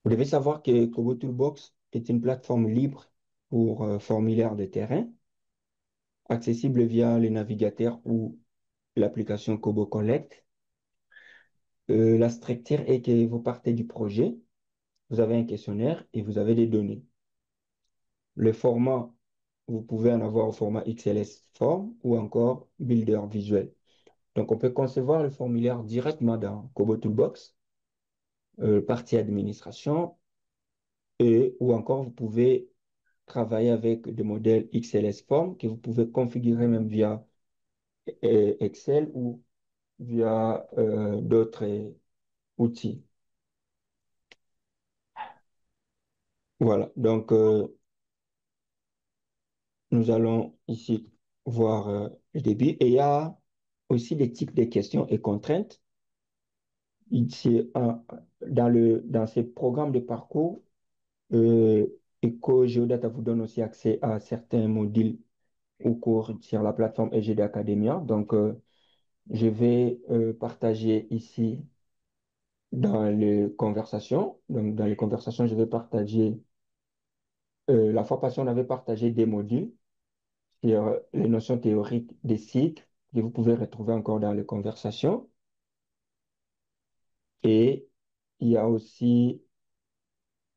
Vous devez savoir que Kobo Toolbox est une plateforme libre pour formulaire de terrain, accessible via le navigateur ou l'application Kobo Collect. La structure est que vous partez du projet, vous avez un questionnaire et vous avez des données. Le format, vous pouvez en avoir au format XLS Form ou encore Builder visuel. Donc, on peut concevoir le formulaire directement dans Kobo Toolbox, partie administration, et, ou encore vous pouvez travailler avec des modèles XLS Form que vous pouvez configurer même via Excel ou via d'autres outils. Voilà, donc nous allons ici voir le début. Et il y a aussi des types de questions et contraintes. Ici, dans ces programmes de parcours, euh, EcoGeodata vous donne aussi accès à certains modules ou cours sur la plateforme EGD Academia. Donc, je vais partager ici dans les conversations. Donc, dans les conversations, je vais partager, la fois passée, on avait partagé des modules sur les notions théoriques des cycles que vous pouvez retrouver encore dans les conversations. Et il y a aussi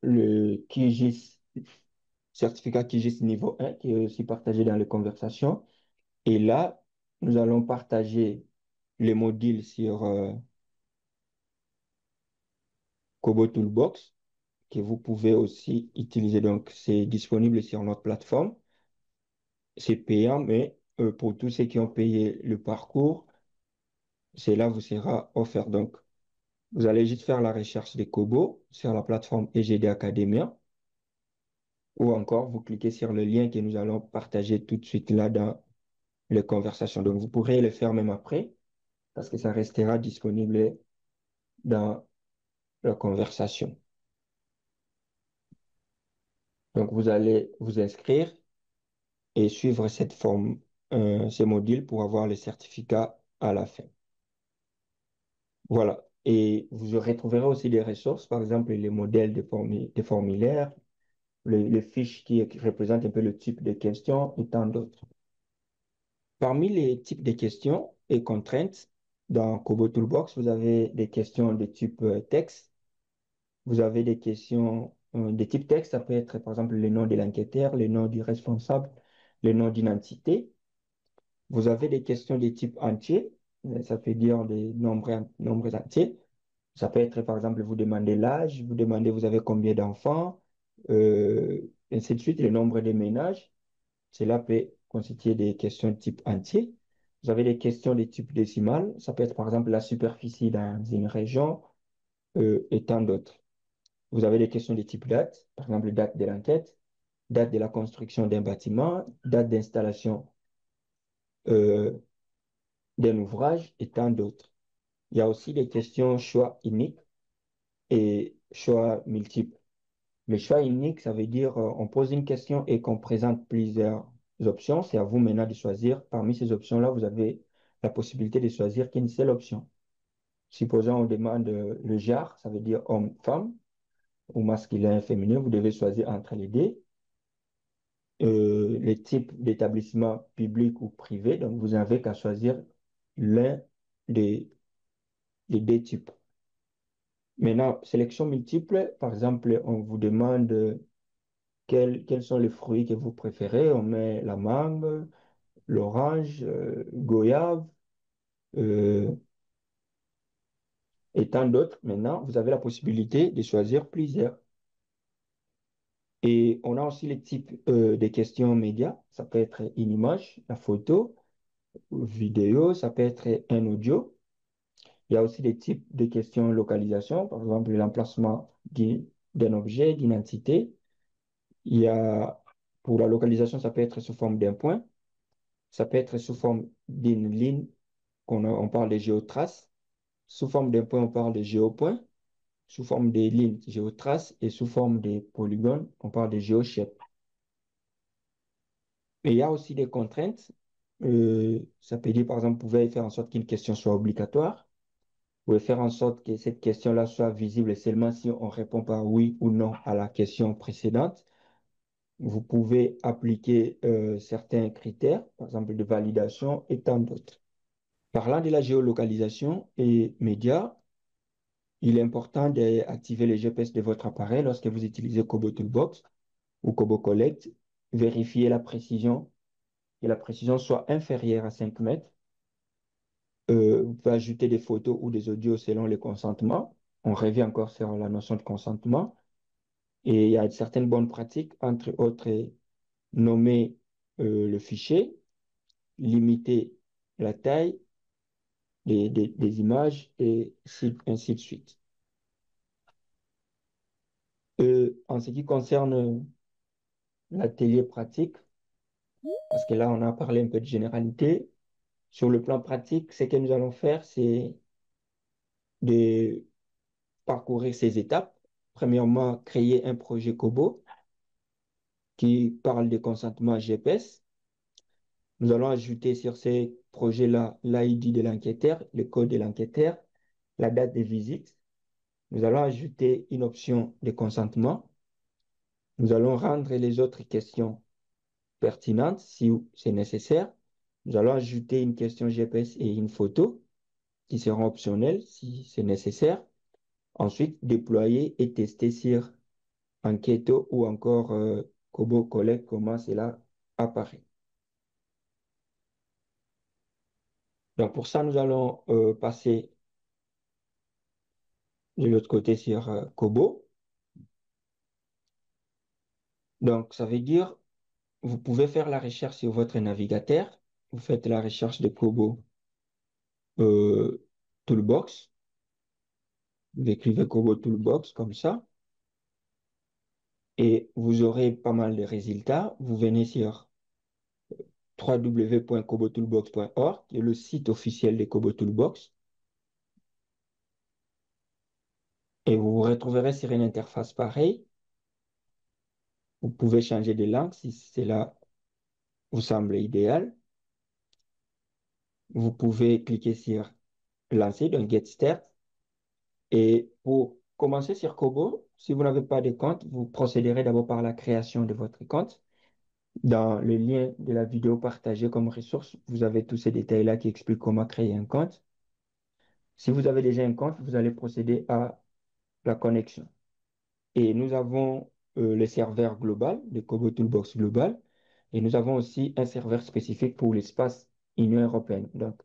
le QGIS, certificat QGIS niveau 1 qui est aussi partagé dans les conversations. Et là, nous allons partager les modules sur Kobo Toolbox que vous pouvez aussi utiliser. Donc, c'est disponible sur notre plateforme. C'est payant, mais pour tous ceux qui ont payé le parcours, cela vous sera offert. Donc, vous allez juste faire la recherche de Kobo sur la plateforme EGD Academia ou encore vous cliquez sur le lien que nous allons partager tout de suite là dans les conversations. Donc, vous pourrez le faire même après parce que ça restera disponible dans la conversation. Donc, vous allez vous inscrire et suivre cette forme, ce module pour avoir le certificat à la fin. Voilà. Et vous retrouverez aussi des ressources, par exemple les modèles de formulaires, les fiches qui représentent un peu le type de questions et tant d'autres. Parmi les types de questions et contraintes, dans Kobo Toolbox, vous avez des questions de type texte. Vous avez des questions de type texte. Ça peut être, par exemple, le nom de l'enquêteur, le nom du responsable, le nom d'une entité. Vous avez des questions de type entier. Ça veut dire des nombres entiers. Ça peut être, par exemple, vous demandez l'âge, vous demandez vous avez combien d'enfants, ainsi de suite, le nombre de ménages. Cela peut constituer des questions de type entier. Vous avez des questions de type décimal. Ça peut être, par exemple, la superficie dans une région et tant d'autres. Vous avez des questions de type date, par exemple, date de l'enquête, date de la construction d'un bâtiment, date d'installation euh, d'un ouvrage et tant d'autres. Il y a aussi des questions choix unique et choix multiples. Le choix unique, ça veut dire on pose une question et qu'on présente plusieurs options. C'est à vous maintenant de choisir. Parmi ces options-là, vous avez la possibilité de choisir qu'une seule option. Supposons on demande le genre, ça veut dire homme-femme ou masculin, féminin. Vous devez choisir entre les deux. Les types d'établissements publics ou privés. Donc, vous n'avez qu'à choisir l'un des, des deux types. Maintenant, sélection multiple, par exemple, on vous demande quels sont les fruits que vous préférez. On met la mangue, l'orange, goyave euh, et tant d'autres. Maintenant, vous avez la possibilité de choisir plusieurs. Et on a aussi les types de questions médias. Ça peut être une image, la photo, vidéo, ça peut être un audio. Il y a aussi des types de questions localisation, par exemple l'emplacement d'un objet, d'une entité. Il y a, pour la localisation, ça peut être sous forme d'un point, ça peut être sous forme d'une ligne, on parle de géotrace. Sous forme d'un point, on parle de géopoint. Sous forme des lignes, géotrace. Et sous forme des polygones, on parle de géochèque. Mais il y a aussi des contraintes. Ça peut dire, par exemple, vous pouvez faire en sorte qu'une question soit obligatoire. pouvez faire en sorte que cette question-là soit visible seulement si on répond par oui ou non à la question précédente. Vous pouvez appliquer certains critères, par exemple de validation et tant d'autres. Parlant de la géolocalisation et médias, il est important d'activer les GPS de votre appareil lorsque vous utilisez Kobo Toolbox ou Kobo Collect. Vérifiez la précision, que la précision soit inférieure à 5 mètres. Vous pouvez ajouter des photos ou des audios selon le consentement. On revient encore sur la notion de consentement. Et il y a certaines bonnes pratiques, entre autres, nommer le fichier, limiter la taille des images et ainsi de suite. En ce qui concerne l'atelier pratique, parce que là, on a parlé un peu de généralité, sur le plan pratique, ce que nous allons faire, c'est de parcourir ces étapes. Premièrement, créer un projet Kobo qui parle de consentement GPS. Nous allons ajouter sur ces projets-là l'ID de l'enquêteur, le code de l'enquêteur, la date de visite. Nous allons ajouter une option de consentement. Nous allons rendre les autres questions pertinentes si c'est nécessaire. Nous allons ajouter une question GPS et une photo qui seront optionnelles si c'est nécessaire. Ensuite, déployer et tester sur Enquêto ou encore Kobo Collect, comment cela apparaît. Donc, pour ça, nous allons passer de l'autre côté sur Kobo. Donc, ça veut dire, vous pouvez faire la recherche sur votre navigateur. Vous faites la recherche de Kobo euh, Toolbox. Vous écrivez Kobo Toolbox comme ça. Et vous aurez pas mal de résultats. Vous venez sur www.kobotoolbox.org, qui est le site officiel de Kobo Toolbox. Et vous vous retrouverez sur une interface pareille. Vous pouvez changer de langue si cela vous semble idéal. Vous pouvez cliquer sur Lancer, donc Get Start. Et pour commencer sur Kobo, si vous n'avez pas de compte, vous procéderez d'abord par la création de votre compte. Dans le lien de la vidéo partagée comme ressource, vous avez tous ces détails-là qui expliquent comment créer un compte. Si vous avez déjà un compte, vous allez procéder à la connexion. Et nous avons le serveur global de Kobo Toolbox Global. Et nous avons aussi un serveur spécifique pour l'espace Union européenne. Donc,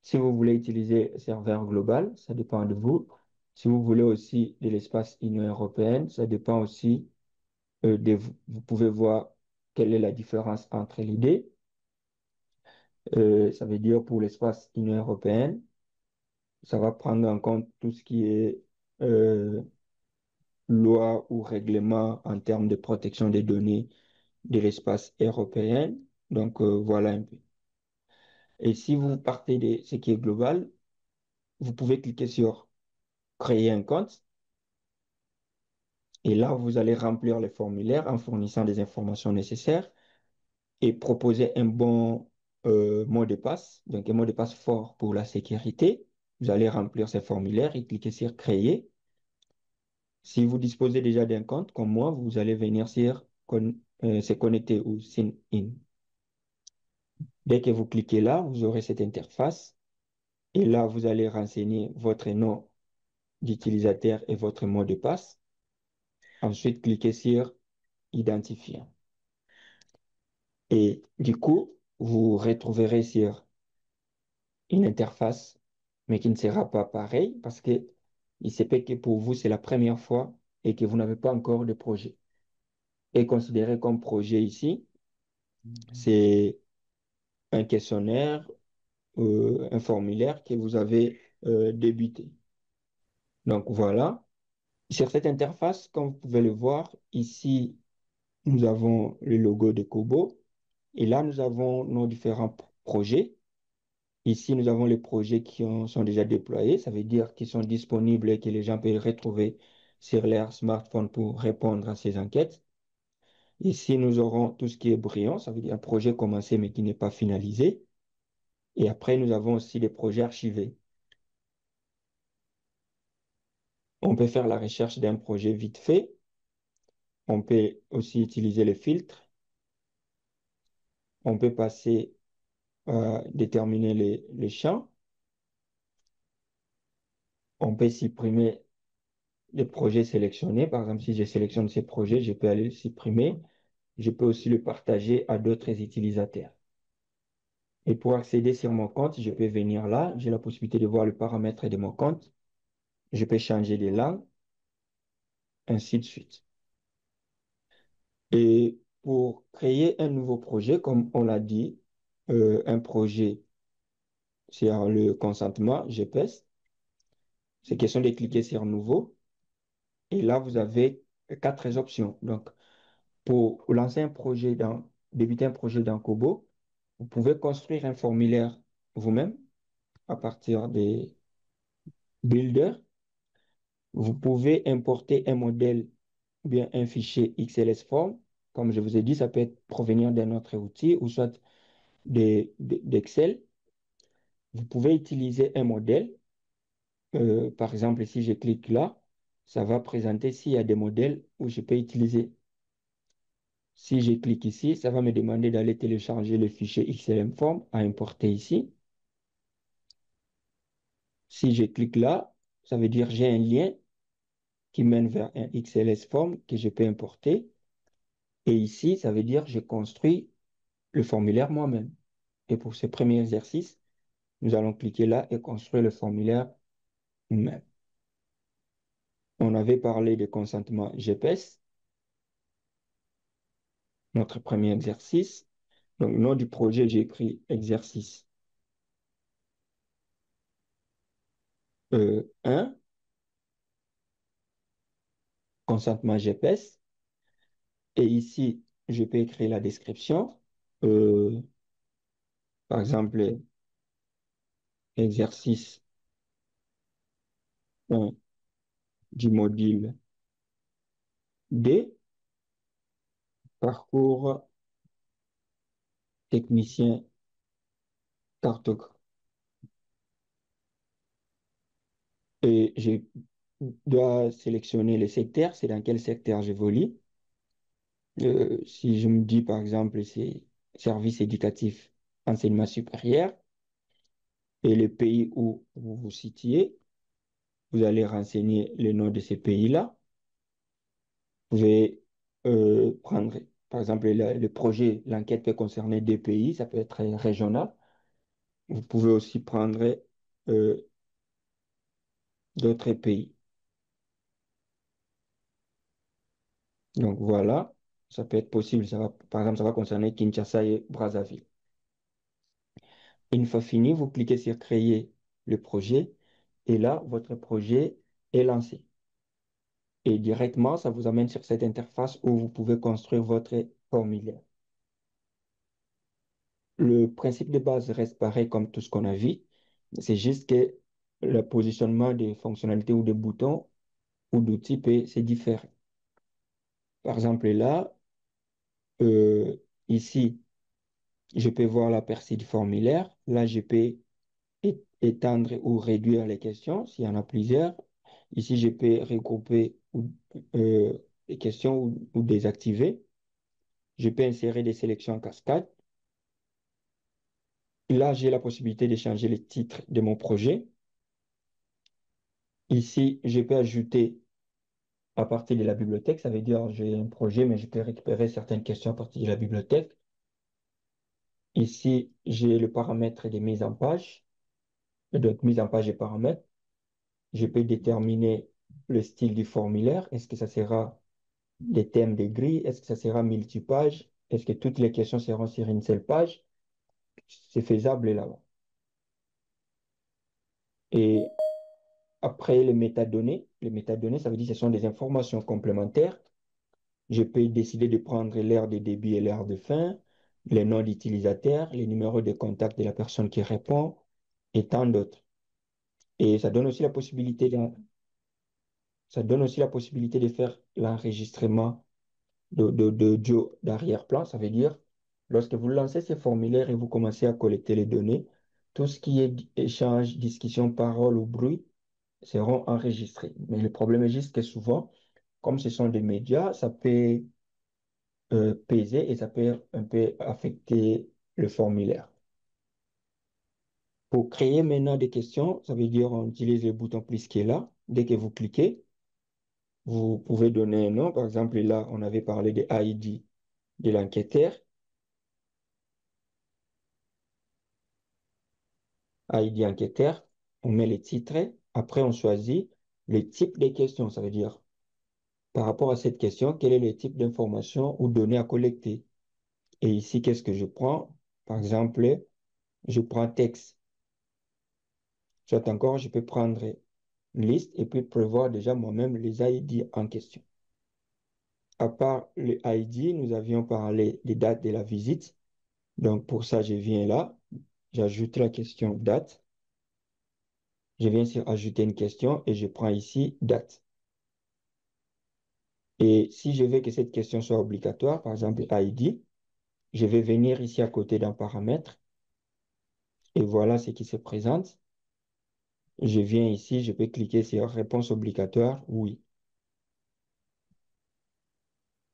si vous voulez utiliser le serveur global, ça dépend de vous. Si vous voulez aussi de l'espace Union européenne, ça dépend aussi de vous. Vous pouvez voir quelle est la différence entre les deux. Ça veut dire pour l'espace Union européenne, ça va prendre en compte tout ce qui est euh, loi ou règlement en termes de protection des données de l'espace européen. Donc, voilà un peu. Et si vous partez de ce qui est global, vous pouvez cliquer sur Créer un compte. Et là, vous allez remplir le formulaire en fournissant des informations nécessaires et proposer un bon mot de passe, donc un mot de passe fort pour la sécurité. Vous allez remplir ce formulaire et cliquer sur Créer. Si vous disposez déjà d'un compte, comme moi, vous allez venir sur Se connecter ou Sign In. Dès que vous cliquez là, vous aurez cette interface. Et là, vous allez renseigner votre nom d'utilisateur et votre mot de passe. Ensuite, cliquez sur Identifiant. Et du coup, vous retrouverez sur une interface, mais qui ne sera pas pareille parce que il se peut que pour vous, c'est la première fois et que vous n'avez pas encore de projet. Et considéré comme projet ici, c'est un questionnaire, un formulaire que vous avez débuté. Donc voilà. Sur cette interface, comme vous pouvez le voir, ici, nous avons le logo de Kobo. Et là, nous avons nos différents projets. Ici, nous avons les projets qui sont déjà déployés. Ça veut dire qu'ils sont disponibles et que les gens peuvent retrouver sur leur smartphone pour répondre à ces enquêtes. Ici, nous aurons tout ce qui est brillant. Ça veut dire un projet commencé mais qui n'est pas finalisé. Et après, nous avons aussi des projets archivés. On peut faire la recherche d'un projet vite fait. On peut aussi utiliser les filtres. On peut passer à déterminer les champs. On peut supprimer les projets sélectionnés. Par exemple, si je sélectionne ces projets, je peux aller le supprimer. Je peux aussi le partager à d'autres utilisateurs. Et pour accéder sur mon compte, je peux venir là. J'ai la possibilité de voir le paramètre de mon compte. Je peux changer de langue, ainsi de suite. Et pour créer un nouveau projet, comme on l'a dit, un projet sur le consentement GPS, c'est question de cliquer sur Nouveau. Et là, vous avez quatre options. Donc, pour lancer un projet débuter un projet dans Kobo, vous pouvez construire un formulaire vous-même à partir des builders. Vous pouvez importer un modèle ou bien un fichier XLS form. Comme je vous ai dit, ça peut être provenir d'un autre outil ou soit d'Excel. Vous pouvez utiliser un modèle. Par exemple, si je clique là, ça va présenter s'il y a des modèles où je peux utiliser. Si je clique ici, ça va me demander d'aller télécharger le fichier XLM form à importer ici. Si je clique là, ça veut dire j'ai un lien qui mène vers un XLS form que je peux importer. Et ici, ça veut dire je construis le formulaire moi-même. Et pour ce premier exercice, nous allons cliquer là et construire le formulaire nous-mêmes. On avait parlé de consentement GPS, notre premier exercice. Donc, le nom du projet, j'ai écrit exercice 1, consentement GPS. Et ici, je peux écrire la description. Euh, Par exemple, exercice 1 du module D, parcours technicien cartographe. Et je dois sélectionner le secteur, c'est dans quel secteur j'évolue. Si je me dis, par exemple, c'est service éducatif, enseignement supérieur, et le pays où vous vous situez, vous allez renseigner le nom de ces pays-là. Vous pouvez prendre, par exemple, le projet, l'enquête peut concerner des pays, ça peut être régional. Vous pouvez aussi prendre d'autres pays. Donc voilà, ça peut être possible. Ça va, par exemple, ça va concerner Kinshasa et Brazzaville. Une fois fini, vous cliquez sur Créer le projet et là, votre projet est lancé. Et directement, ça vous amène sur cette interface où vous pouvez construire votre formulaire. Le principe de base reste pareil comme tout ce qu'on a vu. C'est juste que le positionnement des fonctionnalités ou des boutons ou d'outils c'est différent. Par exemple, là, euh, ici, je peux voir la percée du formulaire. Là, je peux étendre ou réduire les questions s'il y en a plusieurs. Ici, je peux regrouper les questions ou désactiver. Je peux insérer des sélections en cascade. Là, j'ai la possibilité de changer le titre de mon projet. Ici, je peux ajouter à partir de la bibliothèque. Ça veut dire j'ai un projet, mais je peux récupérer certaines questions à partir de la bibliothèque. Ici, j'ai le paramètre de mise en page. Donc, mise en page et paramètres. Je peux déterminer le style du formulaire. Est-ce que ça sera des thèmes de grilles? Est-ce que ça sera multipage? Est-ce que toutes les questions seront sur une seule page? C'est faisable là-bas. Et après les métadonnées, ça veut dire que ce sont des informations complémentaires. Je peux décider de prendre l'heure de début et l'heure de fin, les noms d'utilisateurs, les numéros de contact de la personne qui répond et tant d'autres. Et ça donne aussi la possibilité de faire l'enregistrement d'audio d'arrière-plan. Ça veut dire, lorsque vous lancez ces formulaires et vous commencez à collecter les données, tout ce qui est échange, discussion, parole ou bruit seront enregistrées. Mais le problème est juste que souvent, comme ce sont des médias, ça peut peser et ça peut un peu affecter le formulaire. Pour créer maintenant des questions, ça veut dire on utilise le bouton plus qui est là. Dès que vous cliquez, vous pouvez donner un nom. Par exemple, là, on avait parlé de ID de l'enquêteur. ID enquêteur, on met les titres. Après, on choisit le type de question. Ça veut dire, par rapport à cette question, quel est le type d'information ou données à collecter? Et ici, qu'est-ce que je prends? Par exemple, je prends texte. Soit encore, je peux prendre une liste et puis prévoir déjà moi-même les ID en question. À part le ID, nous avions parlé des dates de la visite. Donc, pour ça, je viens là, j'ajoute la question date. Je viens sur ajouter une question et je prends ici date. Et si je veux que cette question soit obligatoire, par exemple ID, je vais venir ici à côté d'un paramètre et voilà ce qui se présente. Je viens ici, je peux cliquer sur réponse obligatoire, oui.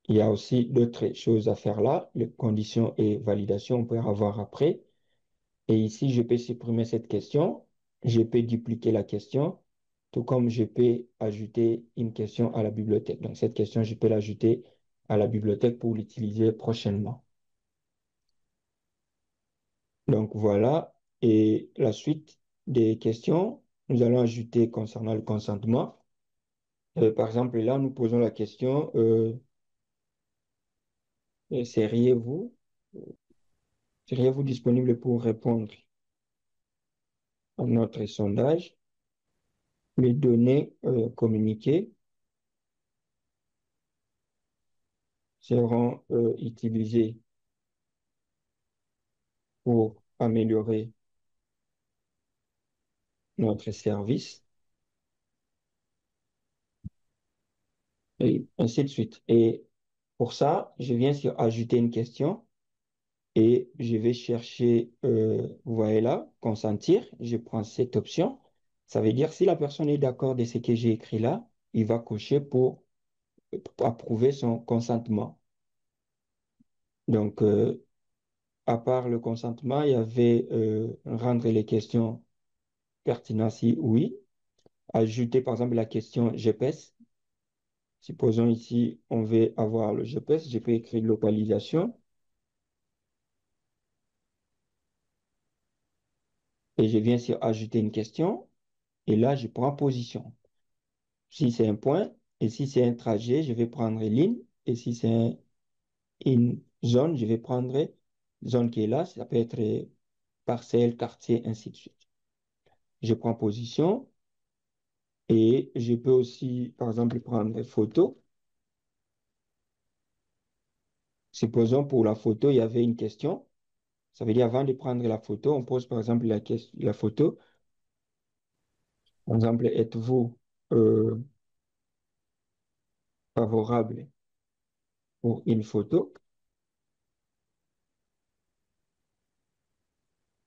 Il y a aussi d'autres choses à faire là, les conditions et validations, on peut avoir après. Et ici, je peux supprimer cette question, je peux dupliquer la question, tout comme je peux ajouter une question à la bibliothèque. Donc, cette question, je peux l'ajouter à la bibliothèque pour l'utiliser prochainement. Donc, voilà. Et la suite des questions, nous allons ajouter concernant le consentement. Par exemple, là, nous posons la question, seriez-vous, seriez-vous disponible pour répondre à notre sondage? Les données communiquées seront utilisées pour améliorer notre service et ainsi de suite. Et pour ça, je viens sur ajouter une question et je vais chercher, vous voyez là, consentir. Je prends cette option. Ça veut dire si la personne est d'accord de ce que j'ai écrit là, il va cocher pour approuver son consentement. Donc, à part le consentement, il y avait rendre les questions pertinentes si oui. Ajouter par exemple la question GPS. Supposons ici, on veut avoir le GPS, je peux écrire localisation et je viens sur ajouter une question et là, je prends position. Si c'est un point et si c'est un trajet, je vais prendre ligne et si c'est une zone, je vais prendre zone qui est là, ça peut être parcelle, quartier, ainsi de suite. Je prends position et je peux aussi, par exemple, prendre photo. Supposons pour la photo, il y avait une question. Ça veut dire avant de prendre la photo, on pose par exemple la photo. Par exemple, êtes-vous euh, favorable pour une photo?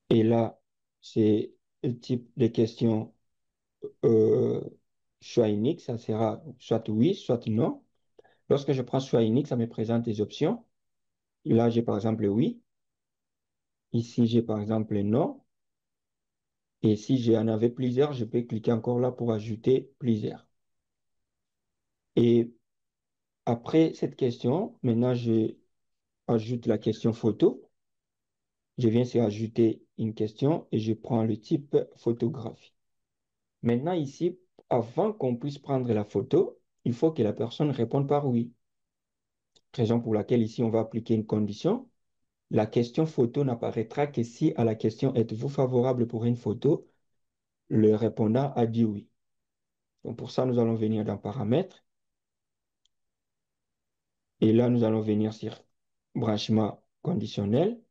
Et là, c'est le type de question euh, choix unique. Ça sera soit oui, soit non. Lorsque je prends choix unique, ça me présente des options. Là, j'ai par exemple oui. Ici, j'ai par exemple non. Et si j'en avais plusieurs, je peux cliquer encore là pour ajouter plusieurs. Et après cette question, maintenant, je ajoute la question photo. Je viens sur ajouter une question et je prends le type photographie. Maintenant, ici, avant qu'on puisse prendre la photo, il faut que la personne réponde par oui. Raison pour laquelle ici, on va appliquer une condition. La question photo n'apparaîtra que si à la question êtes-vous favorable pour une photo, le répondant a dit oui. Donc pour ça, nous allons venir dans paramètres et là, nous allons venir sur branchement conditionnel.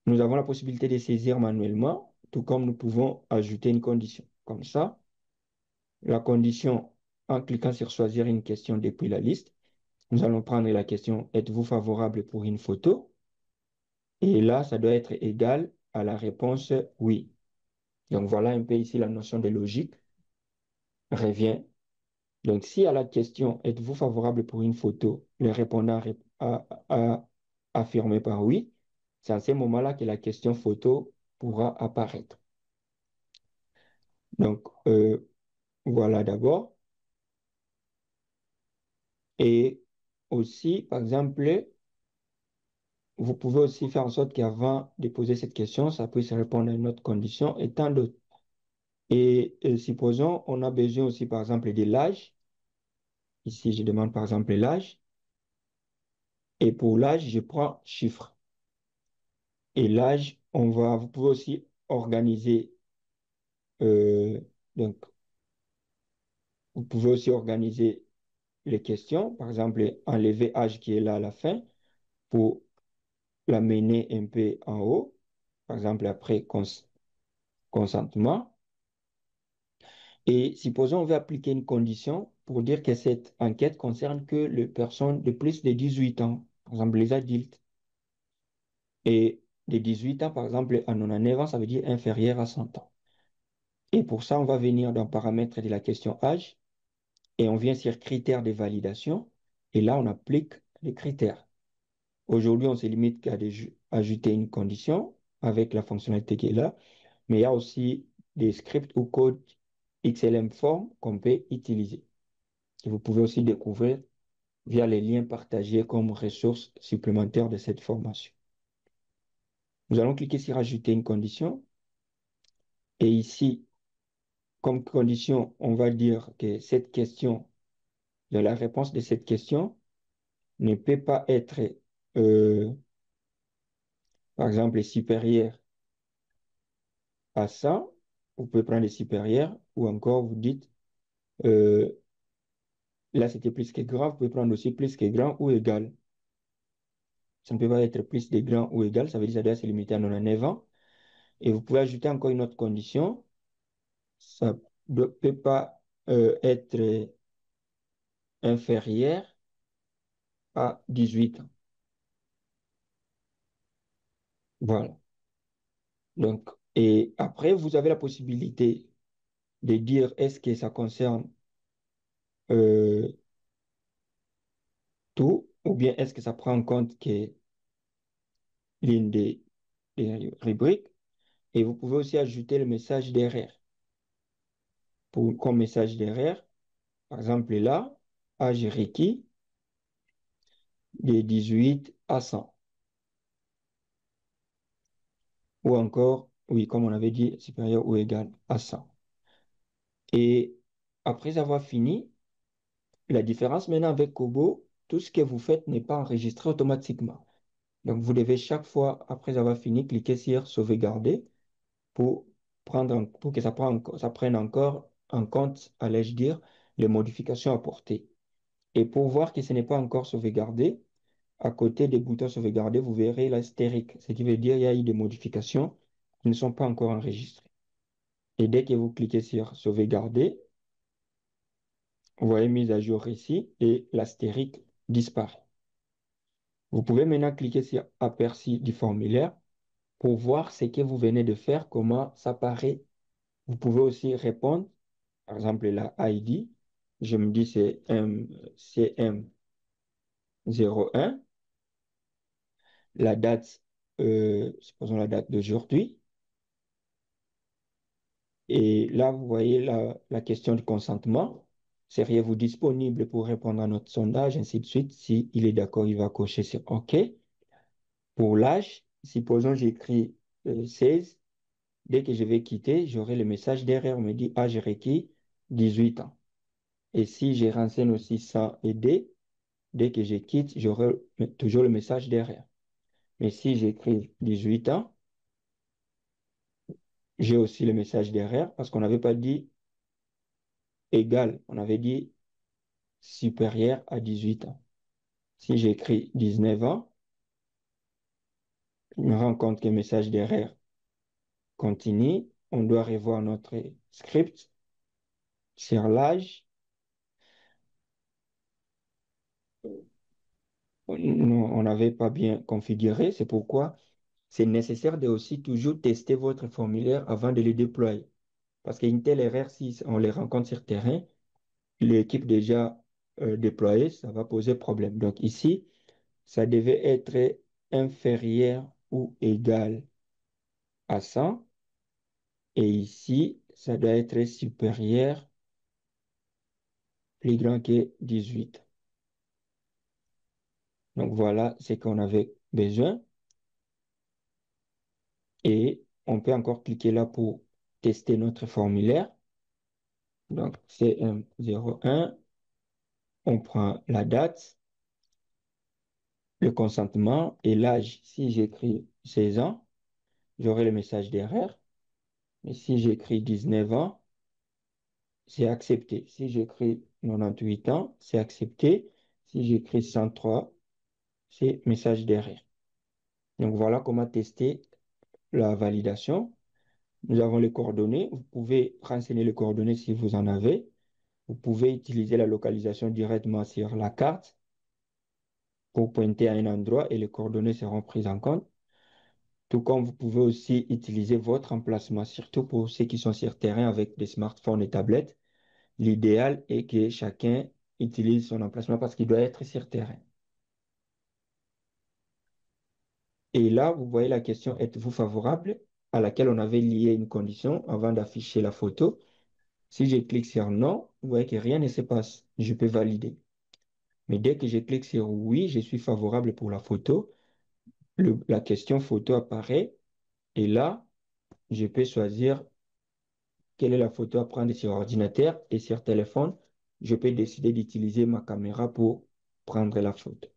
Nous avons la possibilité de saisir manuellement, tout comme nous pouvons ajouter une condition. Comme ça, la condition, en cliquant sur choisir une question depuis la liste, nous allons prendre la question êtes-vous favorable pour une photo? Et là, ça doit être égal à la réponse oui. Donc voilà un peu ici la notion de logique revient. Donc si à la question, êtes-vous favorable pour une photo, le répondant a affirmé par oui, c'est à ce moment-là que la question photo pourra apparaître. Donc voilà d'abord. Et aussi, par exemple, vous pouvez aussi faire en sorte qu'avant de poser cette question, ça puisse répondre à une autre condition et tant d'autres. Et supposons, on a besoin aussi, par exemple, de l'âge. Ici, je demande par exemple l'âge. Et pour l'âge, je prends chiffre. Et l'âge, vous pouvez aussi organiser, euh, donc, vous pouvez aussi organiser les questions. Par exemple, enlever âge qui est là à la fin pour l'amener un peu en haut. Par exemple, après consentement. Et supposons on veut appliquer une condition pour dire que cette enquête concerne que les personnes de plus de 18 ans, par exemple les adultes. Et de 18 ans, par exemple, à 99 ans, ça veut dire inférieur à 100 ans. Et pour ça, on va venir dans paramètre de la question âge et on vient sur critères de validation. Et là, on applique les critères. Aujourd'hui, on se limite qu'à ajouter une condition avec la fonctionnalité qui est là. Mais il y a aussi des scripts ou codes XLM form qu'on peut utiliser. Et vous pouvez aussi découvrir via les liens partagés comme ressources supplémentaires de cette formation. Nous allons cliquer sur ajouter une condition. Et ici, comme condition, on va dire que cette question, de la réponse de cette question ne peut pas être, euh, par exemple, supérieure à 100. Vous pouvez prendre les supérieurs ou encore vous dites, euh, là c'était plus que grand, vous pouvez prendre aussi plus que grand ou égal. Ça ne peut pas être plus de grand ou égal, ça veut dire que ça doit se limiter à 99 ans. Et vous pouvez ajouter encore une autre condition. Ça ne peut pas être inférieur à 18 ans. Voilà. Donc, et après, vous avez la possibilité de dire est-ce que ça concerne euh, tout ou bien est-ce que ça prend en compte que l'une des rubriques. Et vous pouvez aussi ajouter le message d'erreur. Comme message d'erreur, par exemple là, âge requis de 18 à 100. Ou encore, oui, comme on avait dit, supérieur ou égal à 100. Et après avoir fini, la différence maintenant avec Kobo, tout ce que vous faites n'est pas enregistré automatiquement. Donc, vous devez chaque fois, après avoir fini, cliquer sur sauvegarder pour pour que ça prenne encore en compte, allais-je dire, les modifications apportées. Et pour voir que ce n'est pas encore sauvegardé, à côté des boutons sauvegarder, vous verrez l'astérique, ce qui veut dire qu'il y a eu des modifications qui ne sont pas encore enregistrées. Et dès que vous cliquez sur sauvegarder, vous voyez mise à jour ici et l'astérique disparaît. Vous pouvez maintenant cliquer sur aperçu du formulaire pour voir ce que vous venez de faire, comment ça paraît. Vous pouvez aussi répondre, par exemple la ID, je me dis c'est CM01, la date, supposons la date d'aujourd'hui. Et là, vous voyez la question du consentement. Seriez-vous disponible pour répondre à notre sondage, ainsi de suite. Si il est d'accord, il va cocher sur OK. Pour l'âge, supposons j'écris 16. Dès que je vais quitter, j'aurai le message derrière, on me dit âge requis 18 ans. Et si je renseigne aussi sans aider, dès que je quitte, j'aurai toujours le message derrière. Mais si j'écris 18 ans, j'ai aussi le message derrière parce qu'on n'avait pas dit égal, on avait dit supérieur à 18 ans. Si j'écris 19 ans, je me rends compte que le message derrière continue. On doit revoir notre script sur l'âge. On n'avait pas bien configuré, c'est pourquoi c'est nécessaire de aussi toujours tester votre formulaire avant de le déployer. Parce qu'une telle erreur, si on les rencontre sur terrain, l'équipe déjà déployée, ça va poser problème. Donc ici, ça devait être inférieur ou égal à 100. Et ici, ça doit être supérieur, plus grand que 18. Donc voilà ce qu'on avait besoin. Et on peut encore cliquer là pour tester notre formulaire. Donc c'est 01. On prend la date, le consentement et l'âge. Si j'écris 16 ans, j'aurai le message d'erreur. Mais si j'écris 19 ans, c'est accepté. Si j'écris 98 ans, c'est accepté. Si j'écris 103, c'est message d'erreur. Donc voilà comment tester la validation. Nous avons les coordonnées. Vous pouvez renseigner les coordonnées si vous en avez. Vous pouvez utiliser la localisation directement sur la carte pour pointer à un endroit et les coordonnées seront prises en compte. Tout comme vous pouvez aussi utiliser votre emplacement, surtout pour ceux qui sont sur terrain avec des smartphones et tablettes. L'idéal est que chacun utilise son emplacement parce qu'il doit être sur terrain. Et là, vous voyez la question, êtes-vous favorable, à laquelle on avait lié une condition avant d'afficher la photo. Si je clique sur non, vous voyez que rien ne se passe. Je peux valider. Mais dès que je clique sur oui, je suis favorable pour la photo, la question photo apparaît et là, je peux choisir quelle est la photo à prendre sur ordinateur et sur téléphone. Je peux décider d'utiliser ma caméra pour prendre la photo.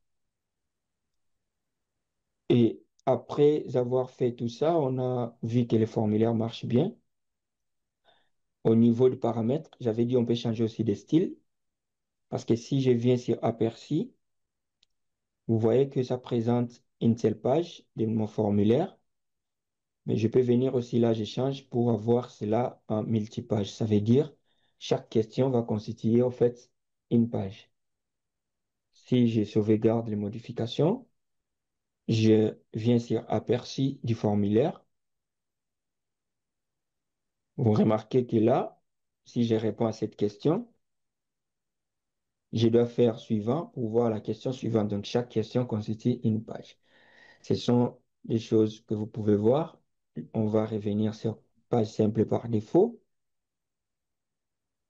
Et après avoir fait tout ça, on a vu que le formulaire marche bien. Au niveau de paramètres, j'avais dit on peut changer aussi de style. Parce que si je viens sur Aperçu, vous voyez que ça présente une seule page de mon formulaire. Mais je peux venir aussi là, je change pour avoir cela en multipage. Ça veut dire chaque question va constituer en fait une page. Si je sauvegarde les modifications, je viens sur Aperçu du formulaire. Vous remarquez que là, si je réponds à cette question, je dois faire suivant pour voir la question suivante. Donc, chaque question constitue une page. Ce sont des choses que vous pouvez voir. On va revenir sur page simple par défaut.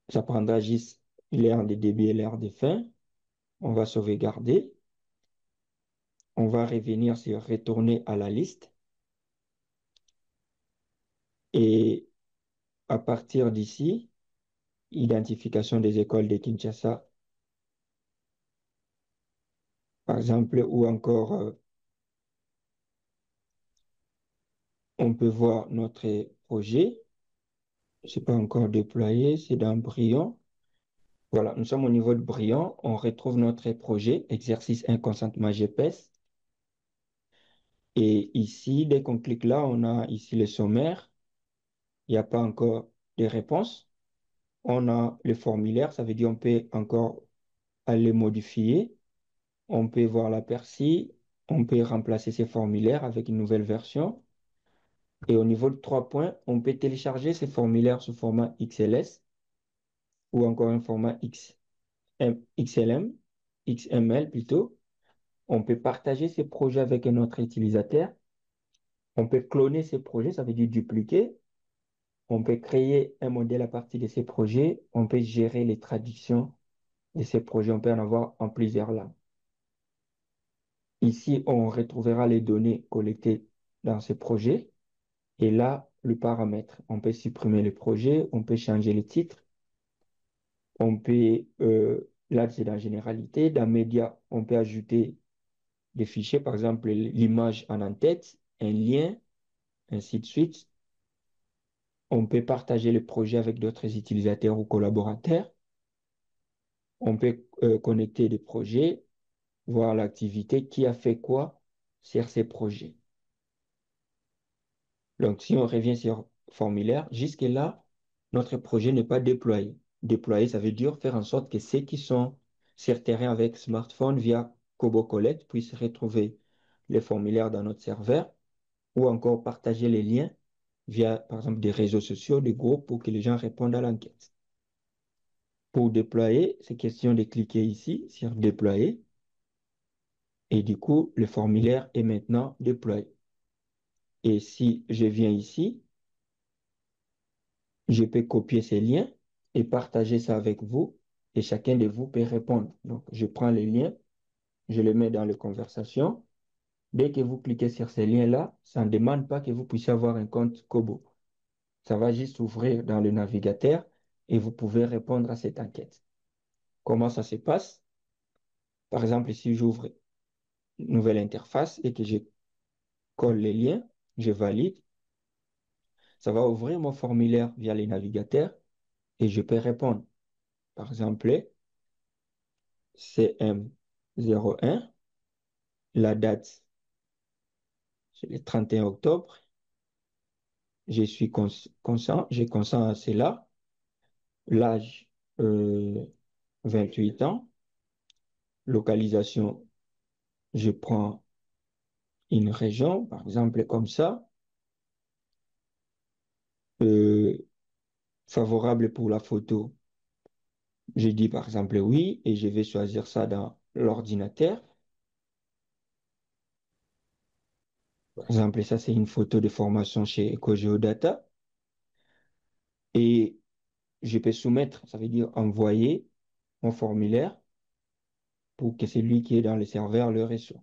Ça prendra juste l'air de début et l'air de fin. On va sauvegarder. On va revenir sur retourner à la liste. Et à partir d'ici, identification des écoles de Kinshasa, par exemple, ou encore, on peut voir notre projet. Ce n'est pas encore déployé, c'est dans Brion. Voilà, nous sommes au niveau de Brion. On retrouve notre projet, exercice 1, consentement GPS. Et ici, dès qu'on clique là, on a ici le sommaire. Il n'y a pas encore de réponse. On a le formulaire, ça veut dire on peut encore aller modifier. On peut voir l'aperçu. On peut remplacer ces formulaires avec une nouvelle version. Et au niveau de 3 points, on peut télécharger ces formulaires sous format XLS ou encore un format XLM, XML plutôt. On peut partager ces projets avec un autre utilisateur. On peut cloner ces projets, ça veut dire dupliquer. On peut créer un modèle à partir de ces projets. On peut gérer les traductions de ces projets. On peut en avoir en plusieurs langues. Ici, on retrouvera les données collectées dans ce projet. Et là, le paramètre. On peut supprimer le projet. On peut changer le titre. On peut, là, c'est dans généralité. Dans médias, on peut ajouter des fichiers, par exemple, l'image en en-tête, un lien, ainsi de suite. On peut partager le projet avec d'autres utilisateurs ou collaborateurs. On peut connecter des projets, voir l'activité, qui a fait quoi sur ces projets. Donc, si on revient sur formulaire, jusque-là, notre projet n'est pas déployé. Déployer, ça veut dire faire en sorte que ceux qui sont sur terrain avec smartphone via Kobo Collect puissent retrouver les formulaires dans notre serveur ou encore partager les liens via, par exemple, des réseaux sociaux, des groupes pour que les gens répondent à l'enquête. Pour déployer, c'est question de cliquer ici sur déployer et du coup, le formulaire est maintenant déployé. Et si je viens ici, je peux copier ces liens et partager ça avec vous et chacun de vous peut répondre. Donc, je prends les liens, je les mets dans les conversations. Dès que vous cliquez sur ces liens-là, ça ne demande pas que vous puissiez avoir un compte Kobo. Ça va juste ouvrir dans le navigateur et vous pouvez répondre à cette enquête. Comment ça se passe? Par exemple, si j'ouvre une nouvelle interface et que je colle les liens, je valide, ça va ouvrir mon formulaire via le navigateur et je peux répondre. Par exemple, CM01, la date, c'est le 31 octobre, je suis consent, je consens à cela, l'âge, euh, 28 ans, localisation, je prends une région, par exemple comme ça, euh, favorable pour la photo, je dis par exemple oui et je vais choisir ça dans l'ordinateur. Par exemple, ça c'est une photo de formation chez EcoGeoData et je peux soumettre, ça veut dire envoyer mon formulaire pour que celui qui est dans le serveur le reçoive.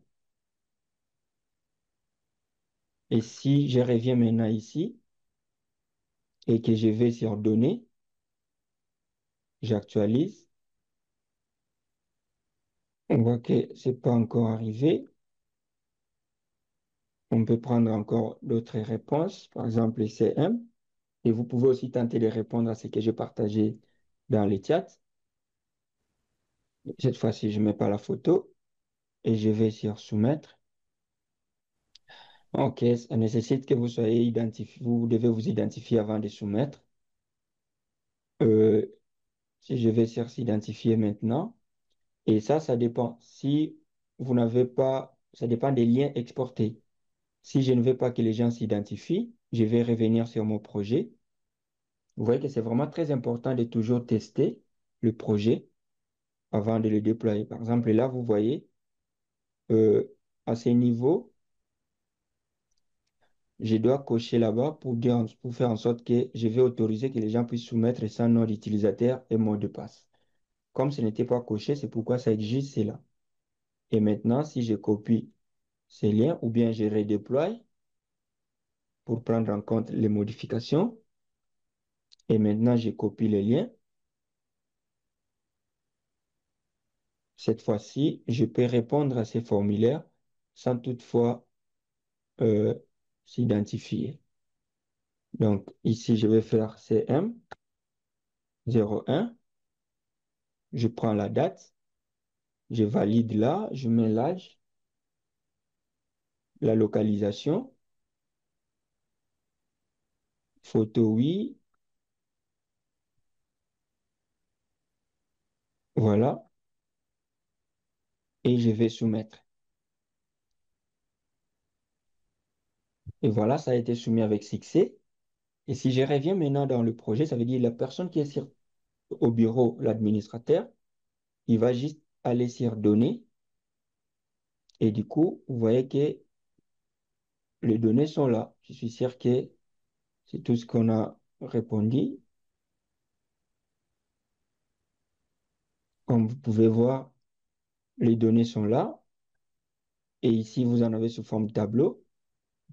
Et si je reviens maintenant ici et que je vais sur données, j'actualise, on voit que c'est pas encore arrivé. On peut prendre encore d'autres réponses, par exemple les CM, et vous pouvez aussi tenter de répondre à ce que j'ai partagé dans les chats. Cette fois-ci, je ne mets pas la photo et je vais sur soumettre. OK, ça nécessite que vous soyez identifié, vous devez vous identifier avant de soumettre. Euh, si je vais sur s'identifier maintenant, et ça dépend. Si vous n'avez pas, ça dépend des liens exportés. Si je ne veux pas que les gens s'identifient, je vais revenir sur mon projet. Vous voyez que c'est vraiment très important de toujours tester le projet avant de le déployer. Par exemple, là, vous voyez, à ce niveau, je dois cocher là-bas pour dire, pour faire en sorte que je vais autoriser que les gens puissent soumettre sans nom d'utilisateur et mot de passe. Comme ce n'était pas coché, c'est pourquoi ça existe cela. Et maintenant, si je copie ces liens ou bien je redéploie pour prendre en compte les modifications, et maintenant je copie les liens, cette fois-ci, je peux répondre à ces formulaires sans toutefois euh, s'identifier. Donc ici, je vais faire CM01, je prends la date, je valide là, je mets l'âge, la localisation, photo oui, voilà, et je vais soumettre. Et voilà, ça a été soumis avec succès. Et si je reviens maintenant dans le projet, ça veut dire la personne qui est au bureau, l'administrateur, il va juste aller sur données. Et du coup, vous voyez que les données sont là. Je suis sûr que c'est tout ce qu'on a répondu. Comme vous pouvez voir, les données sont là. Et ici, vous en avez sous forme tableau.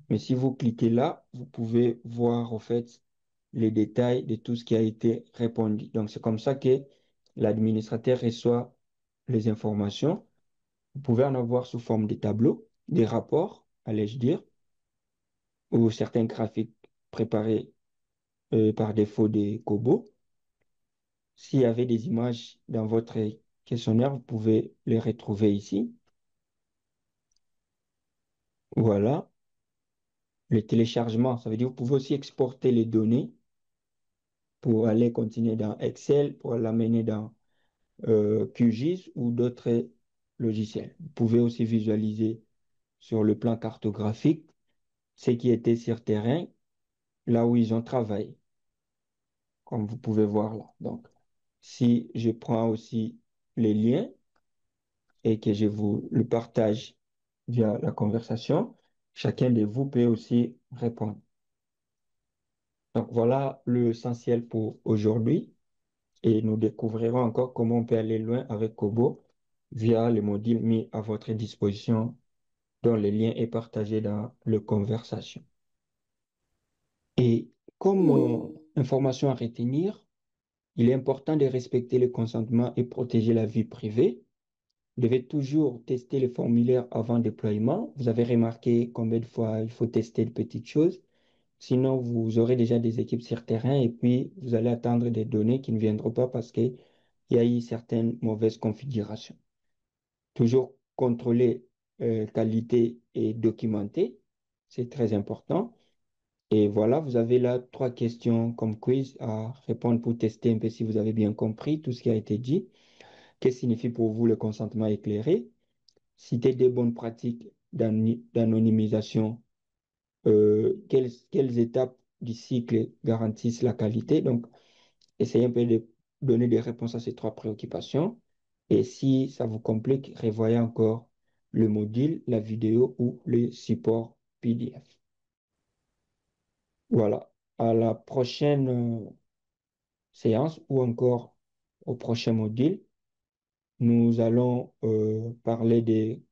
Mais si vous cliquez là, vous pouvez voir en fait les détails de tout ce qui a été répondu. Donc, c'est comme ça que l'administrateur reçoit les informations. Vous pouvez en avoir sous forme de tableaux, des rapports, allais-je dire, ou certains graphiques préparés par défaut des Kobo. S'il y avait des images dans votre questionnaire, vous pouvez les retrouver ici. Voilà. Le téléchargement, ça veut dire que vous pouvez aussi exporter les données pour aller continuer dans Excel, pour l'amener dans QGIS ou d'autres logiciels. Vous pouvez aussi visualiser sur le plan cartographique ce qui était sur terrain, là où ils ont travaillé, comme vous pouvez voir là. Donc, si je prends aussi les liens et que je vous le partage via la conversation, chacun de vous peut aussi répondre. Donc, voilà l'essentiel pour aujourd'hui et nous découvrirons encore comment on peut aller loin avec Kobo via le module mis à votre disposition dont le lien est partagé dans le conversation. Et comme information à retenir, il est important de respecter le consentement et protéger la vie privée. Vous devez toujours tester le formulaire avant déploiement. Vous avez remarqué combien de fois il faut tester de petites choses. Sinon, vous aurez déjà des équipes sur terrain et puis vous allez attendre des données qui ne viendront pas parce qu'il y a eu certaines mauvaises configurations. Toujours contrôler qualité et documenter, c'est très important. Et voilà, vous avez là 3 questions comme quiz à répondre pour tester un peu si vous avez bien compris tout ce qui a été dit. Qu'est-ce que signifie pour vous le consentement éclairé? Citer des bonnes pratiques d'anonymisation. Quelles étapes du cycle garantissent la qualité? Donc, essayez un peu de donner des réponses à ces 3 préoccupations. Et si ça vous complique, revoyez encore le module, la vidéo ou le support PDF. Voilà. À la prochaine séance ou encore au prochain module, nous allons parler des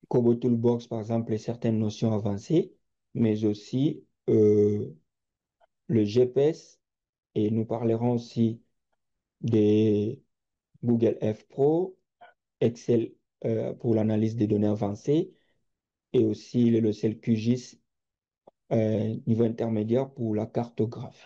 Kobo Toolbox, par exemple, et certaines notions avancées, mais aussi le GPS et nous parlerons aussi des Google F Pro, Excel pour l'analyse des données avancées et aussi le logiciel QGIS niveau intermédiaire pour la cartographie.